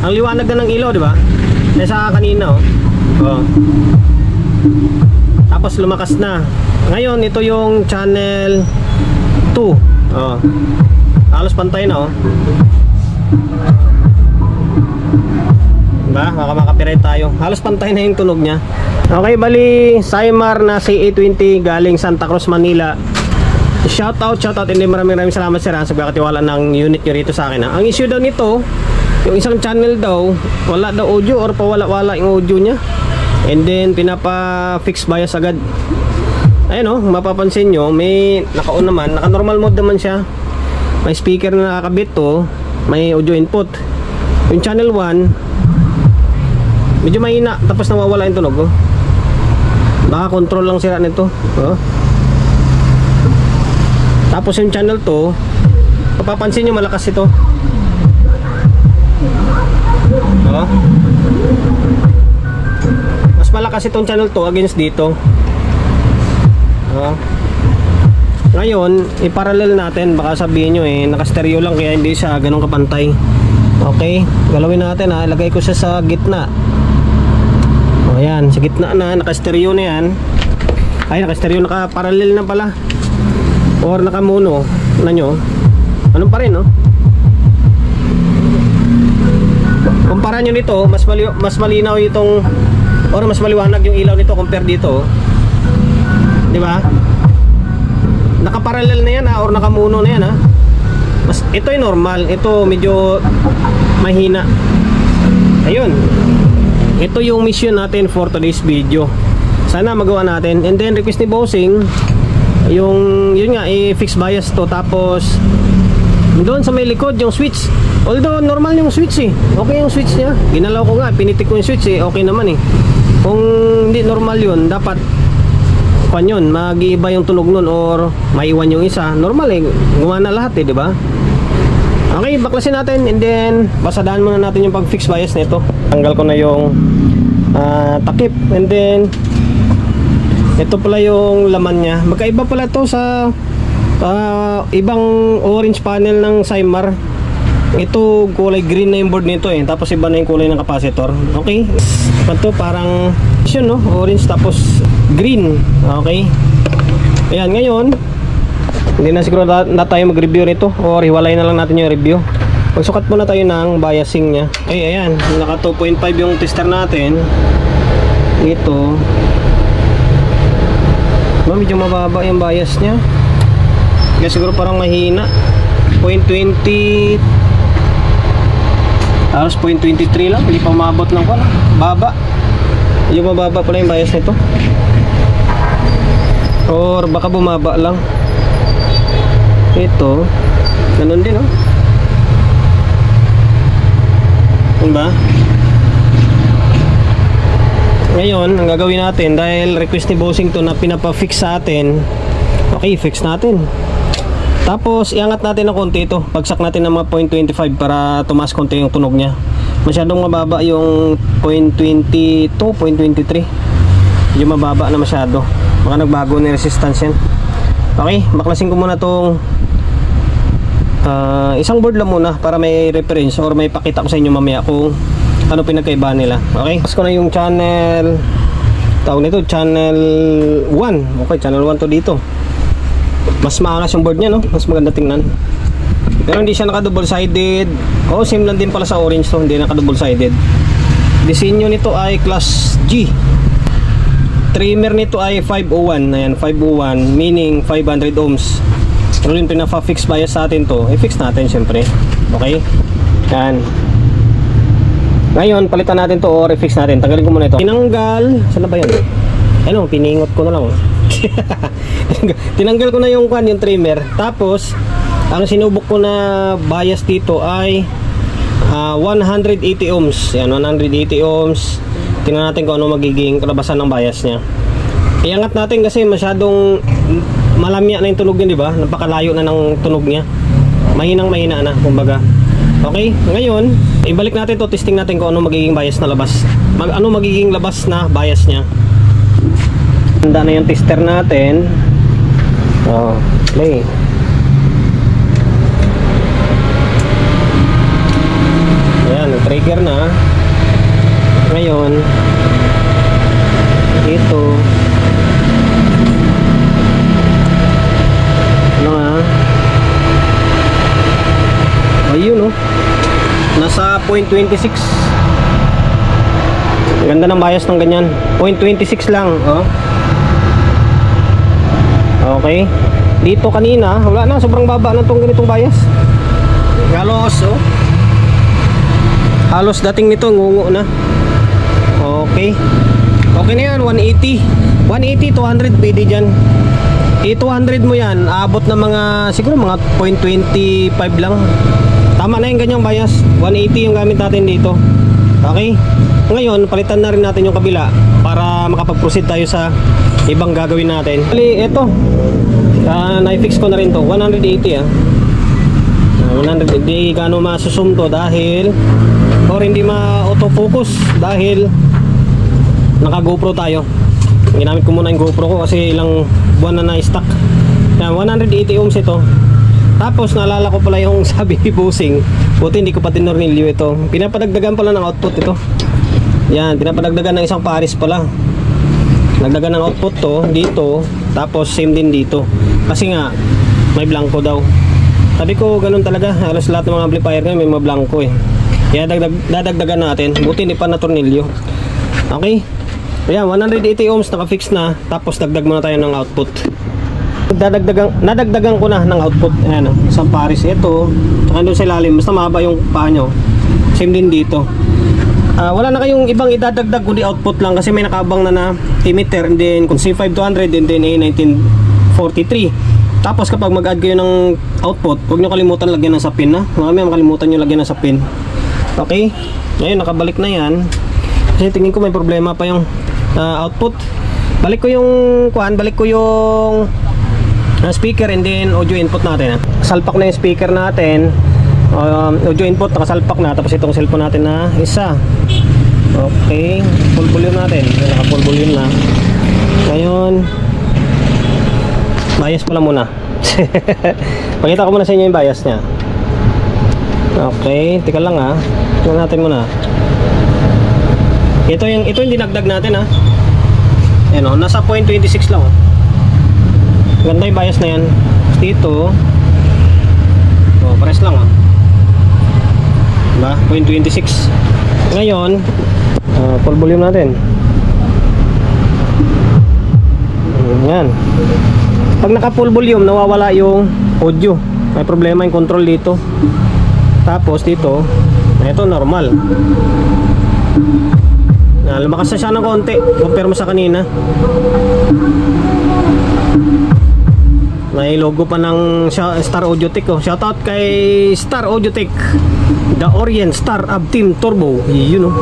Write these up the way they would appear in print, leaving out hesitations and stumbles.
Ang liwanag na ng ilaw, di ba? Nasa kanina, oh. Oh. Tapos lumakas na. Ngayon, ito yung channel 2. Oh. Halos pantay na, oh. Diba? Baka makapirate tayo. Halos pantay na yung tunog niya. Okay, bali Saimar na C820 galing Santa Cruz, Manila. Shout out. Hindi, maraming salamat sir sa pagkatiwala ng unit nyo rito sa akin. Ang issue daw nito, yung isang channel daw, wala daw audio or pawala-wala yung audio niya. And then pinapa-fix bias agad. Ayun, oh, mapapansin nyo, may naka-on naman, naka-normal mode naman siya. May speaker na nakakabit to, may audio input. Yung channel 1, medyo mahina, tapos nawawala yung tunog, oh. Baka control lang sira nito, oh. Tapos yung channel 2, mapapansin nyo malakas ito, oh. Mas malakas itong channel 2 against dito, oh. Ngayon, i-parallel natin. Baka sabihin nyo naka-stereo lang kaya hindi siya ganun kapantay. Okay, galawin natin ha. Ilagay ko siya sa gitna. O yan, sa gitna na, naka-stereo na yan. Ay, naka-stereo, naka-parallel na pala. Or naka-mono na nyo. Anong pa rin, no? Kumpara nyo nito, mas malinaw itong, or mas maliwanag yung ilaw nito compare dito. Di ba? Naka-parallel na yan ha, or naka-mono na yan ha. Ito ay normal, ito medyo mahina. Ayun, ito yung mission natin for today's video. Sana magawa natin. And then request ni Bossing, yun nga, i-fix bias to. Tapos doon sa may likod yung switch, although normal yung switch okay yung switch niya. Ginalaw ko nga, pinitik ko yung switch okay naman Kung hindi normal yun, dapat yun, mag-iiba yung tunog nun or maiwan yung isa. Normal gumana lahat di ba? Okay, baklasin natin and then basadaan muna natin yung pag-fix bias nito. Tanggal ko na yung takip and then ito pala yung laman niya. Magkaiba pala to sa ibang orange panel ng Saimar. Ito kulay green na yung board nito tapos iba na yung kulay ng capacitor. Okay, ito parang yun, no? Orange tapos green. Okay, ayan, ngayon hindi na siguro na tayo mag-review nito or hiwalay na lang natin yung review. Magsukat muna tayo ng biasing nya. Okay, ayan, naka 2.5 yung tester natin. Ito medyo mababa yung bias nya, kaya siguro parang mahina. 0.20 halos 0.23 lang, hindi pa umabot ng baba. Yung mababa pala yung bias nito, or baka bumaba lang. Ito ganun din diba? Ngayon ang gagawin natin, dahil request ni Bossing to na pinapa-fix sa atin, okay, fix natin. Tapos iangat natin ng konti ito, bagsak natin ng mga 0.25 para tumaas konti yung tunog nya. Masyadong mababa yung 0.22, 0.23, yung mababa na masyado, baka nagbago na resistance yan. Okay, baklasin ko muna tong isang board lang muna para may reference or may pakita ko sa inyo mamaya kung ano pinagkaiba nila. Okay, tapos ko na yung channel, tawag nito channel 1. Okay, channel 1 to dito. Mas maangas yung board nya, no? Mas maganda tingnan. Pero hindi siya naka double sided. Same lang din pala sa orange to, hindi naka double sided. Disenyo nito ay class G. Trimmer nito ay 501. Ayan, 501 meaning 500 ohms. Pero yung pinapa-fix bias sa atin to, i-fix natin syempre. Okay, yan. Ngayon palitan natin to or i-fix natin. Tanggalin ko muna ito. Tinanggal, saan na ba yan? Ano, piningot ko na lang. Tinanggal ko na yung trimmer. Tapos ang sinubok ko na bias dito ay 180 ohms. Yan, 180 ohms. Tingnan natin kung ano magiging kalabasan ng bias nya. Iangat natin kasi masyadong malamya na yung tunog niya, di ba? Napakalayo na ng tunog niya. Mahina na, kumbaga. Okay, ngayon ibalik natin to, testing natin kung ano magiging bias na labas. Ano magiging labas na bias nya. Handa na yung tester natin. Play. Ayan, try speaker na. Ngayon ito ano nga, ayun oh, nasa 0.26. Ganda ng bias ng ganyan, 0.26 lang oh. Okay, dito kanina wala na, sobrang baba na tong ganitong bias. Halos oh, halos dating nito ngungu na. Okay, okay na yan. 180 200 pwede dyan. 200 mo yan, aabot na mga siguro mga 0.25 lang. Tama na yung ganyang bias. 180 yung gamit natin dito. Okay, ngayon palitan na rin natin yung kabila para makapag-proceed tayo sa ibang gagawin natin. Bali, ito na-fix ko na rin to 180 ah. 100, hindi gano'ng masusum to dahil or hindi ma-autofocus dahil naka GoPro tayo. Ginamit ko muna yung GoPro ko kasi ilang buwan na na-stock. 180 ohms ito. Tapos naalala ko pala yung sabi ni Busing, buti hindi ko pa tinornilyo ito. Pinapadagdagan pala ng output ito. Yan, pinapadagdagan ng isang pares pala. Nagdagan ng output to dito, tapos same din dito. Kasi nga may blanco daw. Sabi ko ganun talaga, halos lahat ng mga amplifier ngayon may mga blanco eh. Kaya dadagdagan natin, buti hindi pa natornilyo. Okay, ayan, 180 ohms naka-fix na. Tapos dagdag muna tayo ng output. Nadagdagan ko na ng output. Ayan, isang pares ito, tsaka doon sa ilalim, basta mahaba yung paa nyo. Same din dito. Wala na kayong ibang idadagdag kundi output lang kasi may nakaabang na na emitter, and then kung C5200 and then A1943. Tapos kapag mag-add kayo ng output, huwag nyo kalimutan lagyan ng sapin na. Marami makalimutan nyo lagyan ng sapin. Okay, ngayon nakabalik na yan. Kasi tingin ko may problema pa yung output. Balik ko yung speaker and then audio input natin. Salpak na yung speaker natin, audio input nakasalpak na. Tapos itong cellphone natin na isa. Okay, full volume natin. Naka full volume na. Ngayon bias pala muna. Pakita ko muna sa inyo yung bias nya. Okay, tika lang ha. Tingnan natin muna. Ito yung dinagdag natin ha. Ayan o, nasa 0.26 lang o. Ganda yung bias na yan. Dito o, pares lang o. Diba? 0.26. Ngayon full volume natin. Ayan. Pag naka full volume, nawawala yung audio. May problema yung control dito. Tapos dito, ito normal. Lumakas na siya ng konti compare mo sa kanina. May logo pa ng Star Audiotech oh. Shoutout kay Star Audiotech, the Orient Star Ab Team Turbo. Yun oh.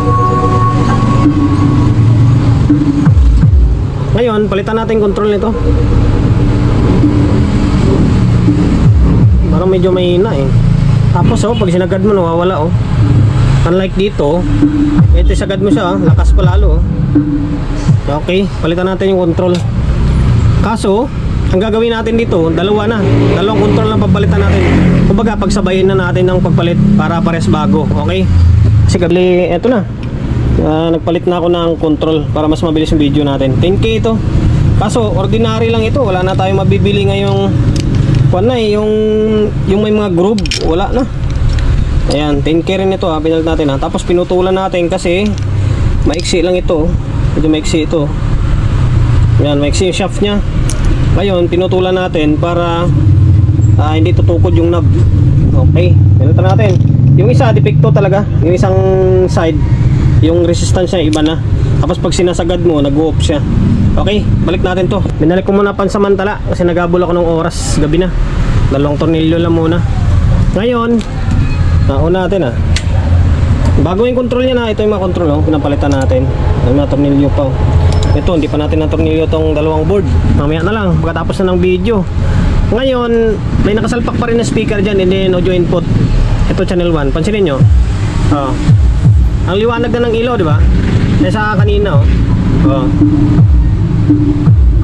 Ngayon, palitan natin control nito. Parang medyo mahina eh. Tapos oh, pag sinagad mo nawawala oh. Unlike dito, ito sagad mo siya, lakas pa lalo oh. Okay, palitan natin yung control. Kaso, ang gagawin natin dito, dalawang control lang papalitan natin. Kumbaga, pagsabayin na natin ng pagpalit para pares bago. Okay? Kasi gabli, eto na. Nagpalit na ako ng control para mas mabilis yung video natin. 10K ito. Kaso, ordinary lang ito. Wala na tayong mabibili ngayong yung may mga groove, wala na. Ayan, 10K rin ito ha, pinalit natin ha. Tapos pinutulan natin kasi maiksi lang ito. Medyo maiksi ito. Ayan, maiksi yung shaft nya. Ngayon, pinutulan natin para hindi tutukod yung knob. Okay, pinutulan natin. Yung isa, depekto talaga. Yung isang side, yung resistance nya iba na. Tapos pag sinasagad mo, nag-off siya. Okay, balik natin to. Binalik ko muna pansamantala kasi nagabol ako ng oras, gabi na. Dalawang tornilyo lang muna. Ngayon, nauna natin bago yung control niya na, ito yung mga control oh, pinapalitan natin. May mga tornilyo pa oh. Ito, hindi pa natin na tornilyo tong dalawang board. Mamaya na lang, pagkatapos na ng video. Ngayon, may nakasalpak pa rin na speaker dyan and then audio input. Ito channel 1, pansinin nyo oh. Ang liwanag na ng ilaw, di ba? Nasa kanina oh. Oh.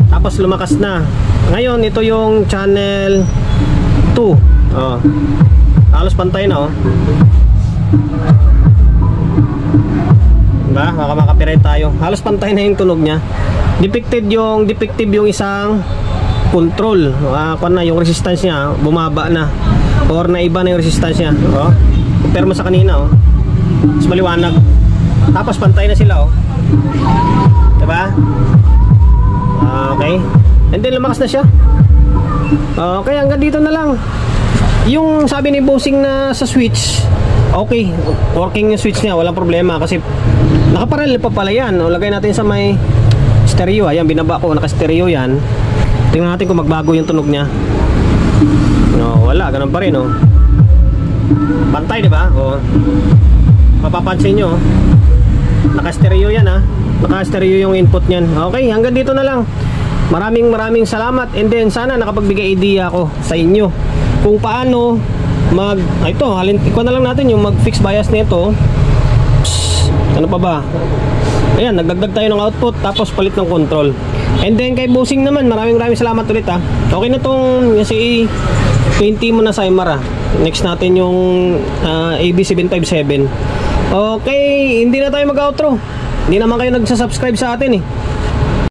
Tapos lumakas na. Ngayon ito yung channel 2 oh. Halos pantay na oh. Diba? Makapirate tayo. Halos pantay na yung tunog niya. Defective yung isang control. Kung na yung resistance niya, bumaba na. Or naiba na yung resistance niya. Oh. Compare mo sa kanina, oh. Mas maliwanag. Tapos pantay na sila, oh. Diba? Okay. And then lumakas na siya. Okay, hanggang dito na lang. Yung sabi ni bossing na sa switch, okay, working yung switch niya, walang problema kasi nakaparallel pa pala yan. O, lagay natin sa may stereo. Ayan, binaba ko, naka-stereo yan. Tingnan natin kung magbago yung tunog niya. No, wala, ganun pa rin, oh. Pantay, di ba? O, mapapansin nyo, naka-stereo yan, ha. Naka-stereo yung input niyan. Okay, hanggang dito na lang. Maraming salamat, and then sana nakapagbigay idea ako sa inyo kung paano ito, ikaw na lang natin yung mag-fix bias nito. Ano pa ba? Ayan, nagdagdag tayo ng output tapos palit ng control. And then kay bossing naman, maraming salamat ulit, ha. Okay na tong si 20 mo na Saimar, ha. Next natin yung AB757. Okay, hindi na tayo mag-outro. Hindi naman kayo nagsasubscribe sa atin, eh.